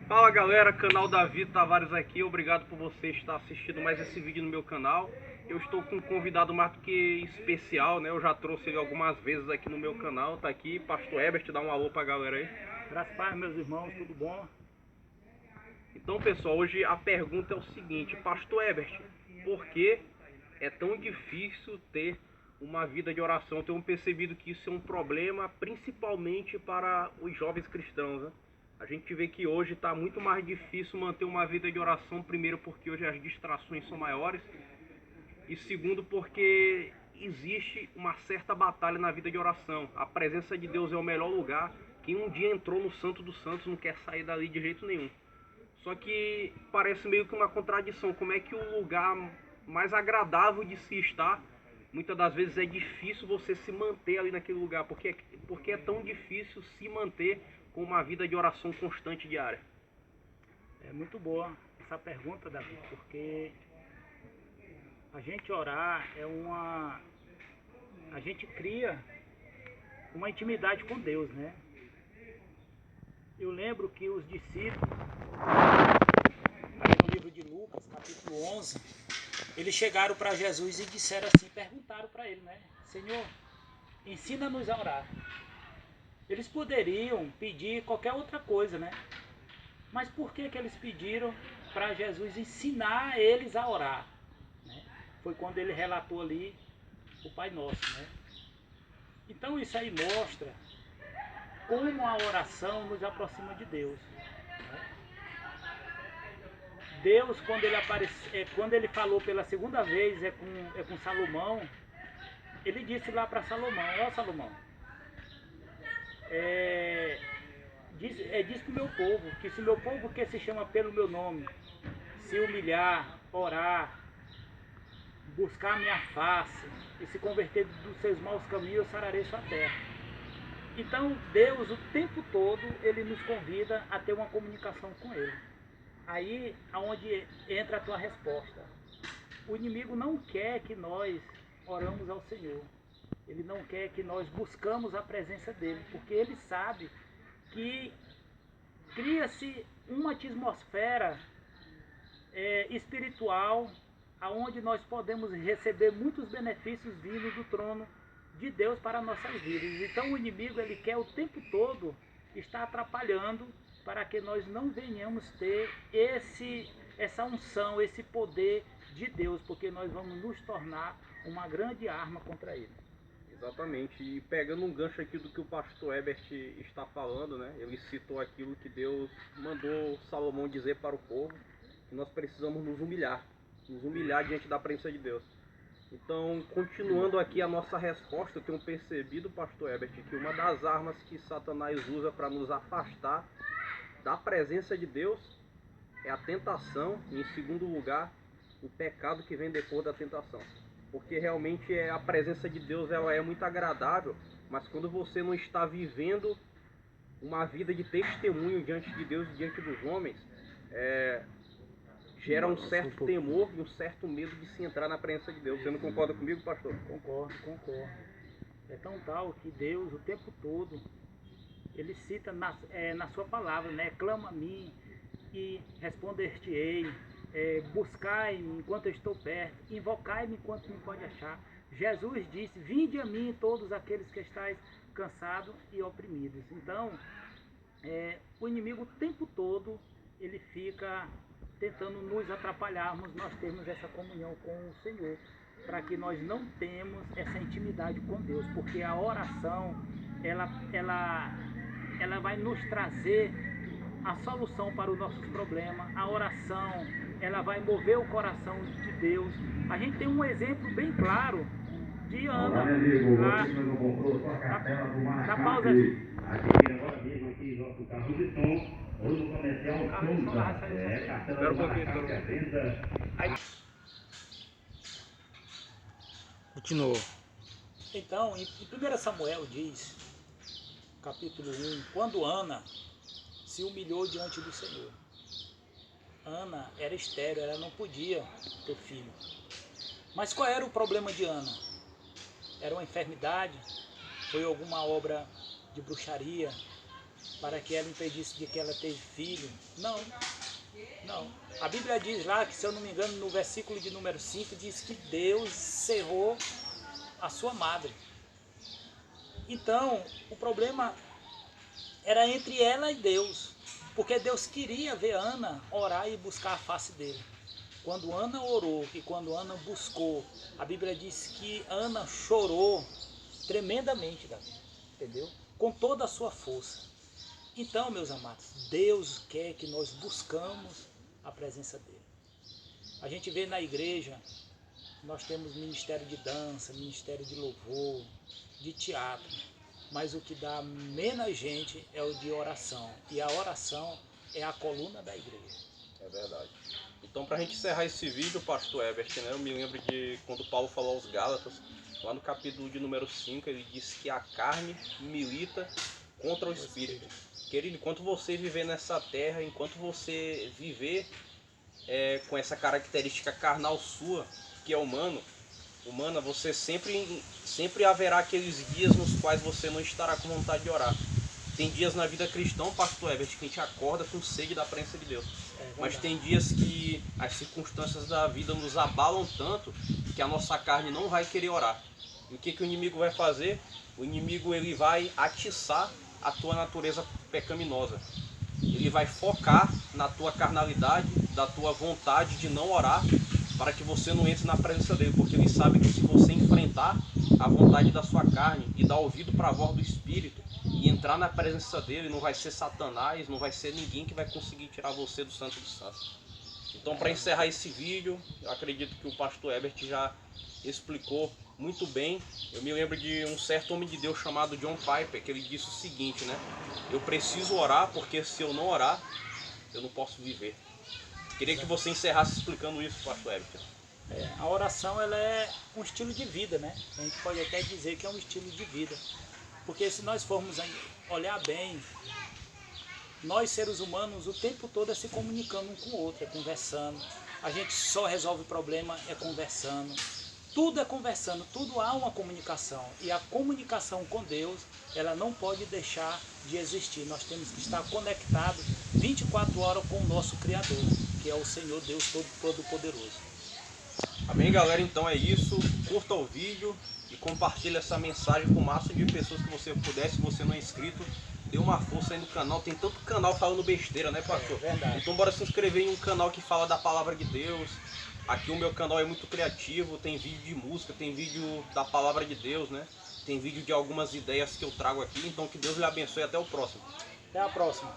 Fala galera, canal Davi Tavares aqui, obrigado por você estar assistindo mais esse vídeo no meu canal. Eu estou com um convidado mais do que especial, né? Eu já trouxe ele algumas vezes aqui no meu canal, tá aqui, Pastor Herbert, dá um alô pra galera aí. Graças a Deus, meus irmãos, tudo bom? Então pessoal, hoje a pergunta é o seguinte, Pastor Herbert, por que é tão difícil ter uma vida de oração? Eu tenho percebido que isso é um problema principalmente para os jovens cristãos, né? A gente vê que hoje está muito mais difícil manter uma vida de oração, primeiro porque hoje as distrações são maiores e segundo porque existe uma certa batalha na vida de oração. A presença de Deus é o melhor lugar. Quem um dia entrou no Santo dos Santos não quer sair dali de jeito nenhum. Só que parece meio que uma contradição. Como é que o lugar mais agradável de se estar, muitas das vezes é difícil você se manter ali naquele lugar? Porque é tão difícil se manter com uma vida de oração constante diária? É muito boa essa pergunta, Davi, porque a gente orar a gente cria uma intimidade com Deus, né? Eu lembro que os discípulos, aí no livro de Lucas, capítulo 11, eles chegaram para Jesus e disseram assim, perguntaram para ele, né? Senhor, ensina-nos a orar. Eles poderiam pedir qualquer outra coisa, né? Mas por que eles pediram para Jesus ensinar eles a orar? Né? Foi quando ele relatou ali o Pai Nosso, né? Então isso aí mostra como a oração nos aproxima de Deus. Né? Deus, quando ele falou pela segunda vez com Salomão, ele disse lá para Salomão, ó Salomão, diz para o meu povo, que se o meu povo que se chama pelo meu nome, se humilhar, orar, buscar a minha face e se converter dos seus maus caminhos, eu sararei sua terra. Então Deus o tempo todo ele nos convida a ter uma comunicação com Ele. Aí aonde entra a tua resposta. O inimigo não quer que nós oramos ao Senhor. Ele não quer que nós buscamos a presença dele, porque ele sabe que cria-se uma atmosfera espiritual aonde nós podemos receber muitos benefícios vindos do trono de Deus para nossas vidas. Então o inimigo ele quer o tempo todo estar atrapalhando para que nós não venhamos ter essa unção, esse poder de Deus, porque nós vamos nos tornar uma grande arma contra ele. Exatamente, e pegando um gancho aqui do que o pastor Herbert está falando, né? Ele citou aquilo que Deus mandou Salomão dizer para o povo, que nós precisamos nos humilhar diante da presença de Deus. Então, continuando aqui a nossa resposta, eu tenho percebido, pastor Herbert, que uma das armas que Satanás usa para nos afastar da presença de Deus é a tentação, e em segundo lugar, o pecado que vem depois da tentação. Porque realmente a presença de Deus ela é muito agradável, mas quando você não está vivendo uma vida de testemunho diante de Deus e diante dos homens, gera um certo temor e um certo medo de se entrar na presença de Deus. Você não concorda comigo, pastor? Concordo. É tão tal que Deus o tempo todo ele cita na sua palavra, né? Clama a mim e responder-te-ei, buscai-me enquanto eu estou perto, invocai-me enquanto me pode achar. Jesus disse, vinde a mim todos aqueles que estáis cansados e oprimidos. Então, o inimigo o tempo todo, ele fica tentando nos atrapalharmos, nós termos essa comunhão com o Senhor, para que nós não temos essa intimidade com Deus, porque a oração, ela vai nos trazer a solução para os nossos problemas. A oração, ela vai mover o coração de Deus. A gente tem um exemplo bem claro de Ana. Olá, meu amigo, você que não comprou sua cartela do Maracap, adquira agora mesmo aqui nosso carro de som, ou no comercial Souza, cartela do Maracap à venda. Continuou. Então, em 1 Samuel diz, capítulo 1, quando Ana se humilhou diante do Senhor. Ana era estéril, ela não podia ter filho. Mas qual era o problema de Ana? Era uma enfermidade? Foi alguma obra de bruxaria? para que ela impedisse de que ela teve filho. Não, não. A Bíblia diz lá que, se eu não me engano, no versículo de número 5, diz que Deus cerrou a sua madre. Então, o problema era entre ela e Deus, porque Deus queria ver Ana orar e buscar a face dele. Quando Ana orou e quando Ana buscou, a Bíblia diz que Ana chorou tremendamente, Davi, entendeu? Com toda a sua força. Então, meus amados, Deus quer que nós buscamos a presença dele. A gente vê na igreja, nós temos ministério de dança, ministério de louvor, de teatro, mas o que dá menos gente é o de oração, e a oração é a coluna da igreja. É verdade. Então, para a gente encerrar esse vídeo, pastor Herbert, né, eu me lembro de quando Paulo falou aos Gálatas, lá no capítulo de número 5, ele disse que a carne milita contra o espírito. Querido, enquanto você viver nessa terra, enquanto você viver com essa característica carnal sua, que é humana, você sempre haverá aqueles dias nos quais você não estará com vontade de orar. Tem dias na vida cristã, pastor Herbert, que a gente acorda com sede da presença de Deus. Mas tem dias que as circunstâncias da vida nos abalam tanto que a nossa carne não vai querer orar. E o que o inimigo vai fazer? O inimigo, ele vai atiçar a tua natureza pecaminosa. Ele vai focar na tua carnalidade, da tua vontade de não orar, para que você não entre na presença dele, porque ele sabe que se você enfrentar a vontade da sua carne e dar ouvido para a voz do Espírito e entrar na presença dele, não vai ser Satanás, não vai ser ninguém que vai conseguir tirar você do Santo dos Santos. Então, para encerrar esse vídeo, eu acredito que o pastor Herbert já explicou muito bem. Eu me lembro de um certo homem de Deus chamado John Piper, que ele disse o seguinte, né? Eu preciso orar, porque se eu não orar, eu não posso viver. Queria que você encerrasse explicando isso, pastor Herbert. A oração, ela é um estilo de vida, né? A gente pode até dizer que é um estilo de vida. Porque se nós formos olhar bem, nós seres humanos o tempo todo é se comunicando um com o outro, é conversando. A gente só resolve o problema conversando. Tudo é conversando, tudo há uma comunicação. E a comunicação com Deus, ela não pode deixar de existir. Nós temos que estar conectados 24 horas com o nosso Criador, que é o Senhor Deus Todo-Poderoso. Amém, galera? Então é isso. Curta o vídeo e compartilhe essa mensagem com o máximo de pessoas que você puder. Se você não é inscrito, dê uma força aí no canal. Tem tanto canal falando besteira, né, pastor? É verdade. Então bora se inscrever em um canal que fala da palavra de Deus. Aqui o meu canal é muito criativo, tem vídeo de música, tem vídeo da palavra de Deus, né? Tem vídeo de algumas ideias que eu trago aqui. Então que Deus lhe abençoe e até o próximo. Até a próxima.